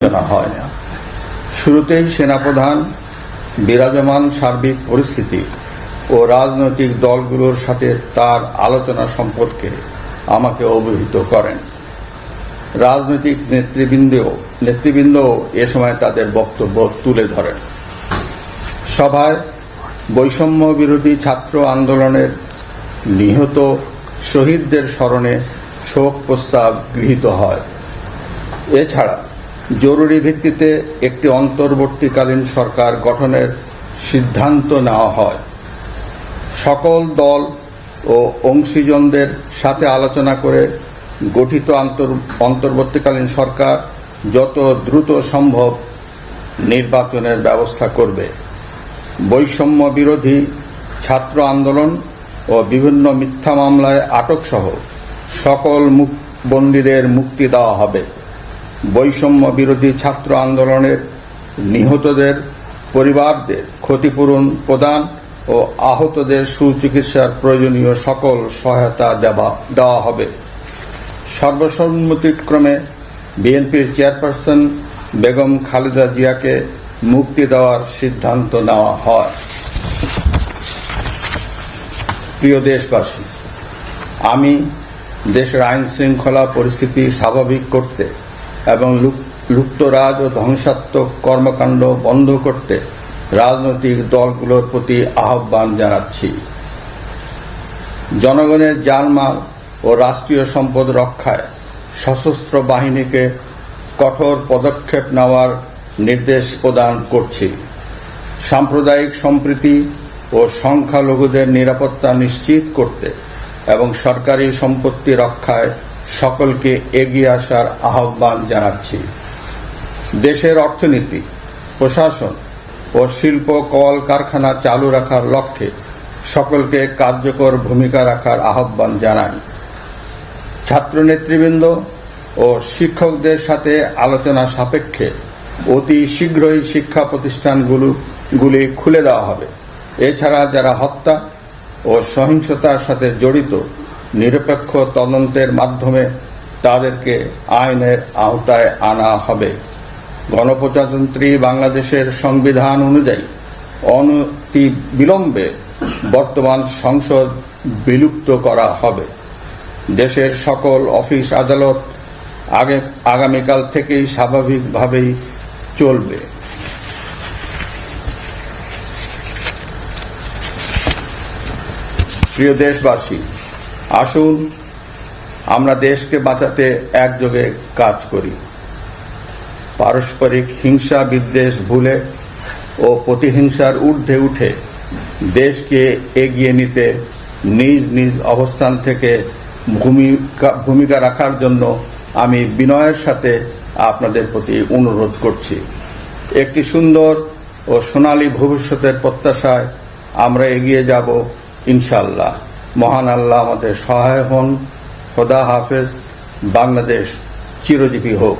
আলোচনা হয় না। শুরুতেই সেনাপ্রধান বিরাজমান সার্বিক পরিস্থিতি ও রাজনৈতিক দলগুলোর সাথে তার আলোচনা সম্পর্কে আমাকে অবহিত করেন। রাজনৈতিক নেতৃবৃন্দ এ সময় তাদের বক্তব্য তুলে ধরেন। সভায় বৈষম্য বিরোধী ছাত্র আন্দোলনের নিহত শহীদদের স্মরণে শোক প্রস্তাব গৃহীত হয়। এছাড়া জরুরি ভিত্তিতে একটি অন্তর্বর্তীকালীন সরকার গঠনের সিদ্ধান্ত নেওয়া হয়। সকল দল ও অংশীজনদের সাথে আলোচনা করে গঠিত অন্তর্বর্তীকালীন সরকার যত দ্রুত সম্ভব নির্বাচনের ব্যবস্থা করবে। বৈষম্য বিরোধী ছাত্র আন্দোলন ও বিভিন্ন মিথ্যা মামলায় আটক সহ সকল বন্দীদের মুক্তি দেওয়া হবে। বৈষম্য বিরোধী ছাত্র আন্দোলনের নিহতদের পরিবারদের ক্ষতিপূরণ প্রদান ও আহতদের সুচিকিৎসার প্রয়োজনীয় সকল সহায়তা দেওয়া হবে। সর্বসম্মতিক্রমে বিএনপির চেয়ারপারসন বেগম খালেদা জিয়াকে মুক্তি দেওয়ার সিদ্ধান্ত নেওয়া হয়। প্রিয় দেশবাসী, আমি দেশের আইন শৃঙ্খলা পরিস্থিতি স্বাভাবিক করতে এবং লুপ্তরাজ ও ধ্বংসাত্মক কর্মকাণ্ড বন্ধ করতে রাজনৈতিক দলগুলোর প্রতি আহ্বান জানাচ্ছি। জনগণের জানমাল ও রাষ্ট্রীয় সম্পদ রক্ষায় সশস্ত্র বাহিনীকে কঠোর পদক্ষেপ নেওয়ার নির্দেশ প্রদান করছি। সাম্প্রদায়িক সম্প্রীতি ও সংখ্যালঘুদের নিরাপত্তা নিশ্চিত করতে এবং সরকারি সম্পত্তি রক্ষায় সকলকে এগিয়ে আসার আহ্বান জানাচ্ছি। দেশের অর্থনীতি, প্রশাসন ও শিল্প কল কারখানা চালু রাখার লক্ষ্যে সকলকে কার্যকর ভূমিকা রাখার আহ্বান জানাই। ছাত্র নেতৃবৃন্দ ও শিক্ষকদের সাথে আলোচনা সাপেক্ষে অতি শীঘ্রই শিক্ষা প্রতিষ্ঠানগুলি খুলে দেওয়া হবে। এছাড়া যারা হত্যা ও সহিংসতার সাথে জড়িত নিরপেক্ষ তদন্তের মাধ্যমে তাদেরকে আইনের আওতায় আনা হবে। গণপ্রজাতন্ত্রী বাংলাদেশের সংবিধান অনুযায়ী অনতি বিলম্বে বর্তমান সংসদ বিলুপ্ত করা হবে। দেশের সকল অফিস আদালত আগামীকাল থেকেই স্বাভাবিকভাবেই চলবে। প্রিয় দেশবাসী, আসুন আমরা দেশকে বাঁচাতে একযোগে কাজ করি। পারস্পরিক হিংসা বিদ্বেষ ভুলে ও প্রতিহিংসার ঊর্ধ্বে উঠে দেশকে এগিয়ে নিতে নিজ নিজ অবস্থান থেকে ভূমিকা রাখার জন্য আমি বিনয়ের সাথে আপনাদের প্রতি অনুরোধ করছি। একটি সুন্দর ও সোনালী ভবিষ্যতের প্রত্যাশায় আমরা এগিয়ে যাব ইনশাআল্লাহ। মহান আল্লাহ আমাদের সহায় হন। খোদা হাফেজ। বাংলাদেশ চিরজীবী হোক।